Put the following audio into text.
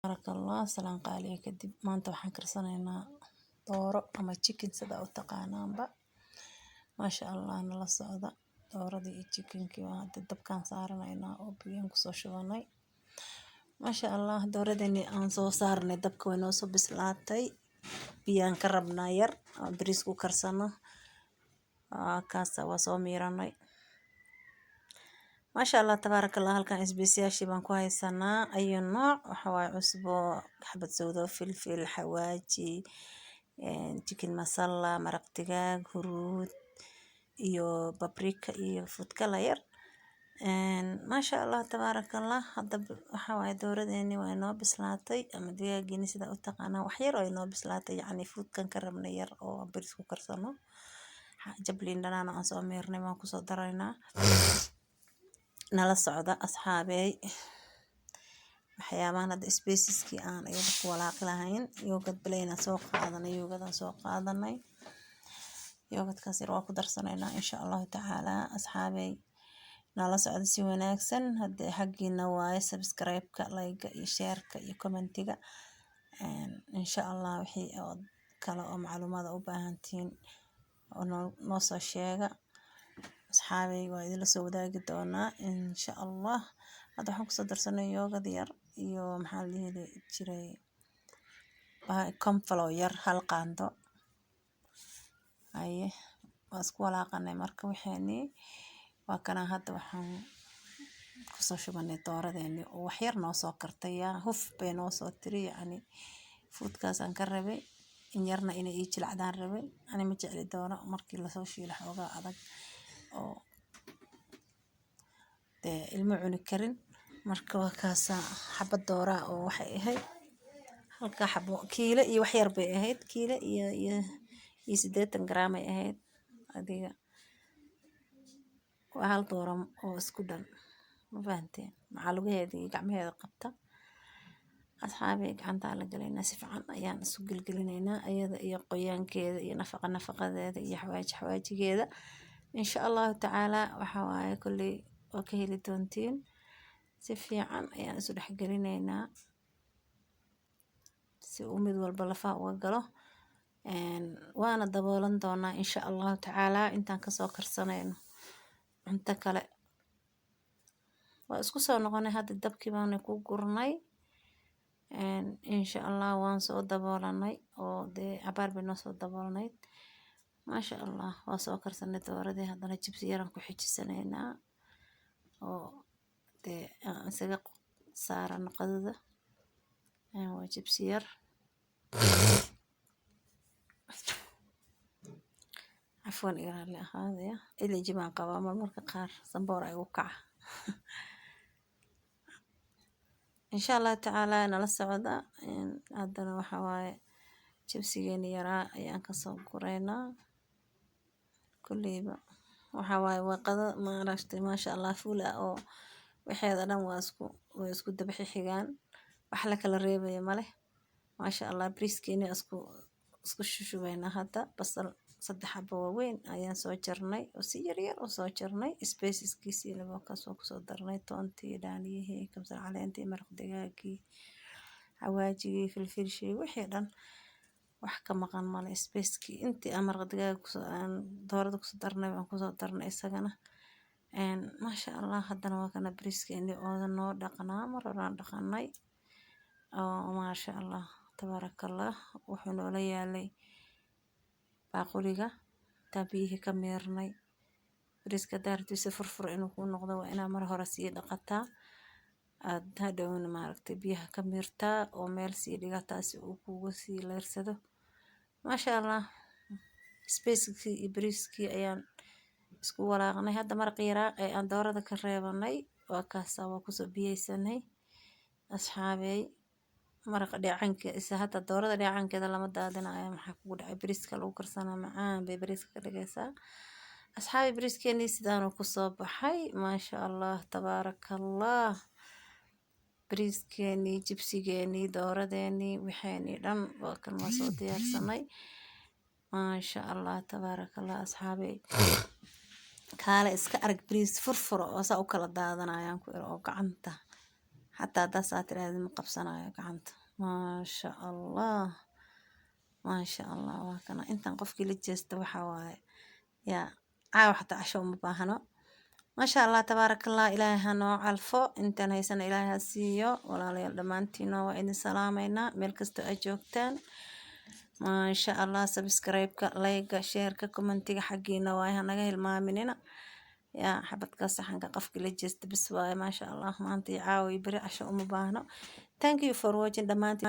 barakallah salaan qaaliya kadib maanta waxaan karsanaynaa dooro ama chicken sida u taqaanaanba maasha allah nala socda dooradii iyo chickenkii waa hadda dabkaan saaranaynaa oo biyaan kusoo shubanay maasha allah dooradani aan soo saarnay dabka way noo soo bislaatay biyaan ka rabnaa yar oo bariis ku karsano kaasa waa soo miiranay maasha allah tabaarakallah halkan isbiisyaashii baan ku haysanaa ayu nooc waxa waaye cusbo xabad sawdo filfil xawaaji chicken masala maraq digaag huruud iyo paprika iyo food color yar maasha allah tabaarakallah hadda waxa waaye dooradeeni waa inoo bislaatay ama digaageeni sida u taqaanaa wax yar oo inoo bislaatay yacni foodkan ka rabnay yar oo bariis ku karsano jabliin dhanaan aan soo miirnay waan kusoo daraynaa nala socda asxaabey waxyaabahan hadda spaceskii aan iyada ku walaaqi lahayn yoogad baleyna soo qaadanay yoogadan soo qaadanay yoogadkaas yar waa ku darsanaynaa insha allahu tacaala asxaabey nala socda si wanaagsan hadda xaggiina waaye subscribe-ka like-ga iyo share-ka iyo commentiga insha allah wixii oo kale oo macluumaad u baahantiin oo noo soo sheega asxaabey waa idin soo wadaagi doonaa insha allah hadda waxaan kusoo darsanay yoogad yar iyo maxaa la dhihi jiray cornflour yar hal qaando aye waa isku walaaqanay marka waxaani waa kana hadda waxaan kusoo shubanay dooradeeni oo wax yar noo soo kartay huf bay noo soo tiri yacni foodkaas aan ka rabay in yarna inay ii jilcdaan rabay ani ma jecli doono markii lasoo shiilo xoogaa adag oo dee ilmo cuni karin marka waa kaasa xabad doora oo waxay ahayd halka xabo kiilo iyo wax yar bay ahayd kiilo iyo 80 gram ay ahayd adiga waa hal dooro oo isku dhan ma fahanteen maxaa lugaheeda iyo gacmaheeda qabta asxaabey gacanta la galaynaa si fiican ayaan isu gelgelinaynaa ayada iyo qoyaankeeda iyo nafaqadeeda iyo xawaajigeeda insha allahu tacaala waxa waaye kulley oo ka heli doontiin si fiican ayaan isu dhexgelinaynaa si uu mid walba lafaha uga galo waana daboolan doonaa insha allahu tacaala intaan kasoo karsanayno cunto kale waa isku soo noqonay hadda dabkii baana ku gurnay insha allah waan soo daboolanay oo dee cabaar bay noo soo daboolnayd maasha allah waa soo karsanay dooradii haddana jibsi yaran ku xijisanaynaa oo dee isaga saarano qadada waa jibsi yar عفوا إيران هذا اللي جماعة قوام المرك قار صنبورة يوقع إن شاء الله تعالى أنا للسعودة عندنا وحواي جبسيين يرى أيان كسب قرينا كل يبا وحواي وقضى ما رشت ما شاء الله فولا أو وحيد أنا واسكو دبحي حيجان وحلك الريبة يا ماله ما شاء الله بريسكيني اسكو شو بينا هذا بس saddex xabo waaweyn ayaan soo jarnay oo si yar yar oo soo jarnay spaceskiisii laba ka soo darnay toontii dhaaniyihii kabsar caleentii maraq digaagii xawaajigii filfilshii wixii dhan wax ka maqan male spacekii intii aan maraq digaag aan doorada ku soo darnay waan ku soo darnay isagana maasha allah haddana waa kana bariiskeeni oo noo dhaqnaa mararaan dhaqanay oo maasha allah tabaarakallah wuxuu noola yaalay باقوليجا تبيه كميرني ريسك دارتي سفر إنه يكون نقطة وأنا مرة راسي لقطة هذا وأنا ما ركت بيها كميرتا وميل سي لقطة وكوسي لرسده ما شاء الله سبيسكي بريسكي أيام اسكو ولا غني هذا مرة قيرة أن دورة ذكريبني وكاسا وكوسو بيسني أصحابي maraq dhicanka isa hada doorada dhicankeeda lama daadinayo maxaa kugu dhacay bariiska lagu karsanaa macaan bay bariiska ka dhigaysaa asxaabi bariiskeeni sidaan ku soo baxay maasha allah tabaarakallah bariiskeeni jibsigeeni dooradeeni waxaani dhan waa kan ma soo diyaarsanay maasha allah tabaarakallah asxaabi kaale iska arag bariis furfuro oo saa u kala daadanayaan ku oo gacanta حتى هدا ساتر هذه مقبسنا يا كعنت. ما شاء الله ما شاء الله. وكنا انت نقفك اللي جست وحواي يا عاو حتى عشو مباهنا. ما شاء الله تبارك الله. إلهي هنو الفو انت نيسان إلهي هسيو ولا لي دمانتينو وإن سلامينا ملكستو أجوكتان. ما شاء الله سبسكرايبك لايك شيرك كومنتيga حقينا واي هنغا hilmaaminina يا حبتك صحنك قفك اللي جست بس واي ما شاء الله ما انت عاوي بري عشو uma baahno. Thank you for watching dhamaantiin